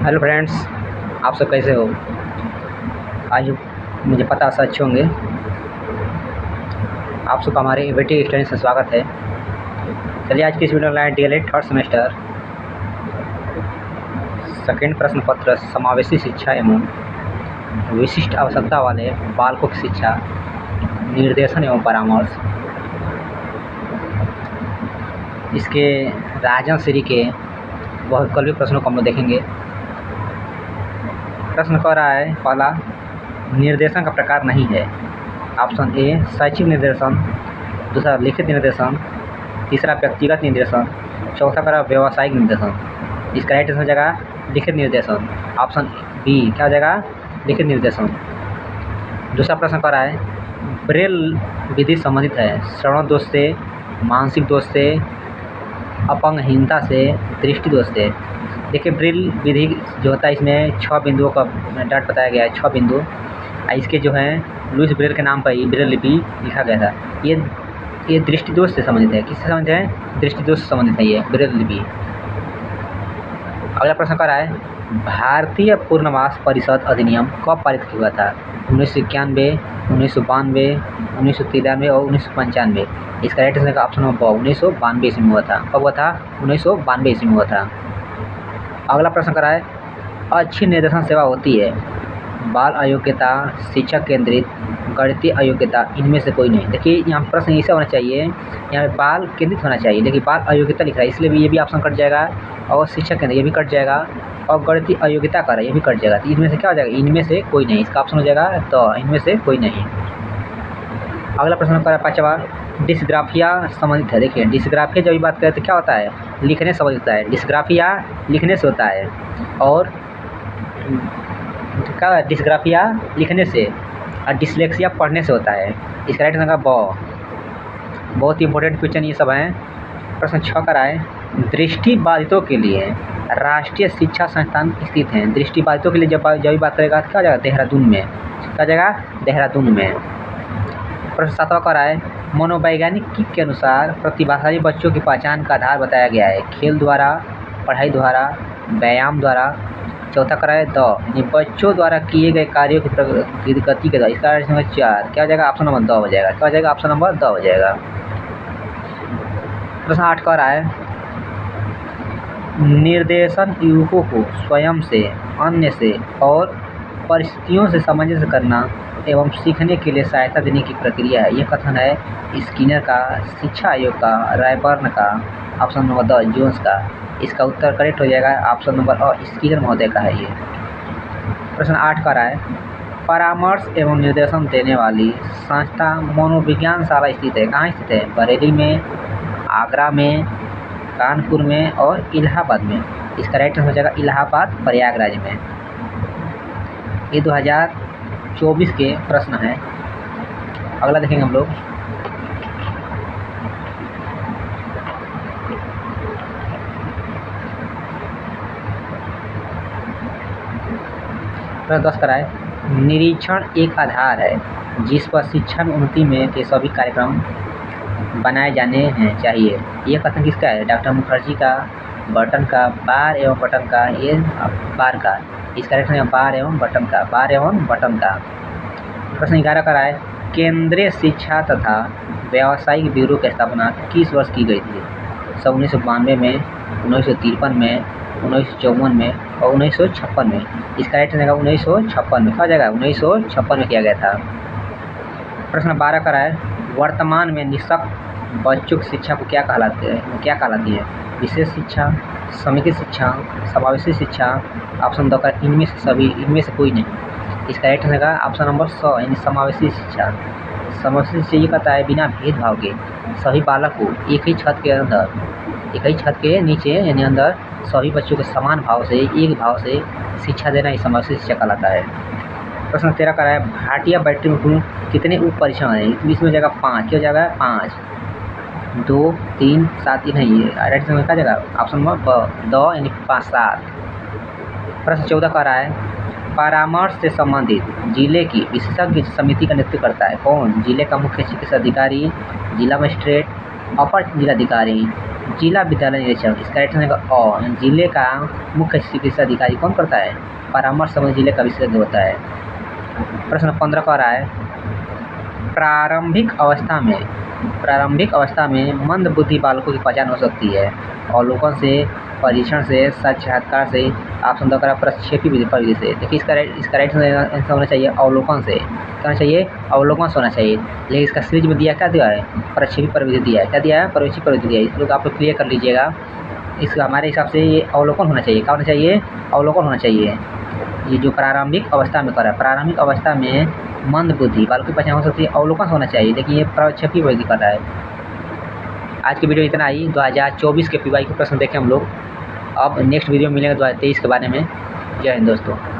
Hello friends, आप सब कैसे हो। आज मुझे पता सब अच्छे होंगे। आप सबका हमारे एबीटी स्टडी से स्वागत है। चलिए आज की इस वीडियो में डीएलएड थर्ड सेमेस्टर सेकेंड प्रश्न पत्र समावेशी शिक्षा एवं विशिष्ट आवश्यकता वाले बालकों की शिक्षा, निर्देशन एवं परामर्श, इसके राजन श्री के बहुविकल्पी प्रश्नों को हम लोग देखेंगे। प्रश्न कह रहा है, पहला, निर्देशन का प्रकार नहीं है। ऑप्शन ए शैक्षिक निर्देशन, दूसरा लिखित निर्देशन, तीसरा व्यक्तिगत निर्देशन, चौथा कह रहा व्यावसायिक निर्देशन। इसका राइट आंसर हो जाएगा लिखित निर्देशन। ऑप्शन बी क्या हो जाएगा, लिखित निर्देशन। दूसरा प्रश्न कह रहा है, ब्रेल विधि संबंधित है श्रवण दोष से, मानसिक दोष से, अपंगहीनता से, दृष्टि दोष से। देखिए ब्रेल विधि जो होता है इसमें 6 बिंदुओं का डाट बताया गया है, 6 बिंदु। इसके जो है लुईस ब्रेल के नाम पर ही ब्रेल लिपि लिखा गया था। ये दृष्टि दोष से संबंधित है। किससे संबंधित है? दृष्टि दोष से संबंधित है ये ब्रेल लिपि। अगला प्रश्न कर रहा है, भारतीय पूर्णमास परिषद अधिनियम कब पारित हुआ था? 1991, 1992, 1993 और 1995। इसका राइट आंसर का ऑप्शन नंबर 1992 ईस्वी में हुआ था। कब हुआ था? 1992 ईस्वी में हुआ था। अगला प्रश्न कर रहा है, अच्छी निर्देशन सेवा होती है बाल अयोग्यता, शिक्षक केंद्रित, गणितीय अयोग्यता, इनमें से कोई नहीं। देखिए यहाँ प्रश्न ऐसा होना चाहिए, यहाँ पे बाल केंद्रित होना चाहिए, लेकिन बाल अयोग्यता लिख रहा है इसलिए भी ये भी ऑप्शन कट जाएगा, और शिक्षक केंद्र ये भी कट जाएगा, और गणितीय अयोग्यता कर रहा है ये भी कट जाएगा। तो इनमें से क्या हो जाएगा? इनमें से कोई नहीं। इसका ऑप्शन हो जाएगा तो इनमें से कोई नहीं। अगला प्रश्न कर रहा है, पाँचवा, डिस्ग्राफिया संबंधित है। देखिए डिस्ग्राफिया जब भी बात करें तो क्या होता है? लिखने से संबंधित होता है। डिस्ग्राफिया लिखने से होता है, और क्या डिस्ग्राफिया लिखने से, और डिसलेक्सिया पढ़ने से होता है। इसका राइट आंसर का बहुत ही इंपॉर्टेंट क्वेश्चन ये सब हैं। प्रश्न 6 का है, दृष्टि बाधितों के लिए राष्ट्रीय शिक्षा संस्थान स्थित हैं। दृष्टि बाधितों के लिए जब भी बात करेगा तो क्या जाएगा? देहरादून में। क्या जाएगा? देहरादून में। प्रश्न 7 का है, मनोवैज्ञानिक के अनुसार प्रतिभाशाली बच्चों की पहचान का आधार बताया गया है। खेल द्वारा, पढ़ाई द्वारा, व्यायाम द्वारा। चौथा करा है बच्चों द्वारा किए गए कार्यों की प्रगति के द्वारा। इसका राइट नंबर 4 क्या हो जाएगा? ऑप्शन नंबर 2 हो जाएगा। क्या हो जाएगा? ऑप्शन नंबर 2 हो जाएगा। प्रश्न 8 का है, निर्देशन युवकों को स्वयं से, अन्य से और परिस्थितियों से सामंजस्य करना एवं सीखने के लिए सहायता देने की प्रक्रिया है। यह कथन है स्किनर का, शिक्षा आयोग का, रायबर्न का, ऑप्शन नंबर 2 जोन्स का। इसका उत्तर करेक्ट हो जाएगा ऑप्शन नंबर स्किनर महोदय का है ये। प्रश्न 8 का है, परामर्श एवं निर्देशन देने वाली संस्था मनोविज्ञान शाला स्थित है। कहाँ स्थित है? बरेली में, आगरा में, कानपुर में और इलाहाबाद में। इसका राइट हो जाएगा इलाहाबाद, प्रयागराज में। ये 2024 के प्रश्न हैं। अगला देखेंगे हम लोग। प्रश्न 10 कराए, निरीक्षण एक आधार है जिस पर शिक्षा में उन्नति में के सभी कार्यक्रम बनाए जाने हैं चाहिए। यह कथन किसका है? डॉक्टर मुखर्जी का, बर्टन का, बार एवं बटन का, ये बार का। इसका राइट है बार एवं बटन का, बार एवं बटन का। प्रश्न 11 का है, केंद्रीय शिक्षा तथा व्यावसायिक ब्यूरो की स्थापना किस वर्ष की गई थी? 1992 में, 1953 में, 1954 में और 1956 में। इसका राइट रहेगा 1956 में। क्या हो जाएगा? 1956 में किया गया था। प्रश्न 12 का है, वर्तमान में निःशक्त बच्चों की शिक्षा को क्या कहलाती है? विशेष शिक्षा, समेकित शिक्षा, समावेशी शिक्षा, ऑप्शन 2 का इनमें से सभी, इनमें से कोई नहीं। इसका राइट रहेगा ऑप्शन नंबर 100 यानी समावेशी शिक्षा। समावेशी शिक्षा ये कहता है बिना भेदभाव के सभी बालक को एक ही छत के अंदर, एक ही छत के नीचे यानी अंदर सभी बच्चों को समान भाव से, एक भाव से शिक्षा देना ही समावेशी शिक्षा कहलाता है। प्रश्न 13 का है, भाटिया बैटरी में कुल कितने उप परीक्षण हैं? इसमें हो जाएगा 5। क्या हो जाएगा? 5, 2, 3, 7 ही नहीं है। राइट में क्या जाएगा? ऑप्शन नंबर 2 यानी 5, 7। प्रश्न 14 का है, परामर्श से संबंधित जिले की विशेषज्ञ समिति का नेतृत्व करता है कौन? जिले का मुख्य चिकित्सा अधिकारी, जिला मजिस्ट्रेट, अपर जिलाधिकारी, जिला विद्यालय निरीक्षक, इसका राइट आंसर अ। जिले का मुख्य चिकित्सा अधिकारी कौन करता है? परामर्श संबंधी जिले का विशेषज्ञ होता है। प्रश्न 15 कह रहा है, प्रारंभिक अवस्था में मंद बुद्धि बालकों की पहचान हो सकती है। अवलोकन से, परीक्षण से, साक्षात्कार से, ऑप्शन दो करा प्रक्षेपी विधि से। देखिए इसका राइट आंसर होना चाहिए अवलोकन से। क्या होना चाहिए? अवलोकन से होना चाहिए। लेकिन इसका सीरीज में दिया क्या दिया है? प्रक्षेपी प्रविधि दिया है। क्या दिया है? प्रक्षेपी प्रविधि दिया है। इस लोग आप क्लियर कर लीजिएगा। इसका हमारे हिसाब से ये अवलोकन होना चाहिए। क्या होना चाहिए? अवलोकन होना चाहिए। ये जो प्रारंभिक अवस्था में करा, प्रारंभिक अवस्था में मंद बुद्धि बालकों की पहचान हो सकती है, अवलोकन होना चाहिए, लेकिन ये प्रक्षेपी विधि कर रहा है। आज की वीडियो इतना ही। 2024 के PY के प्रश्न देखें हम लोग। अब नेक्स्ट वीडियो मिलेंगे 2023 के बारे में। जय हिंद दोस्तों।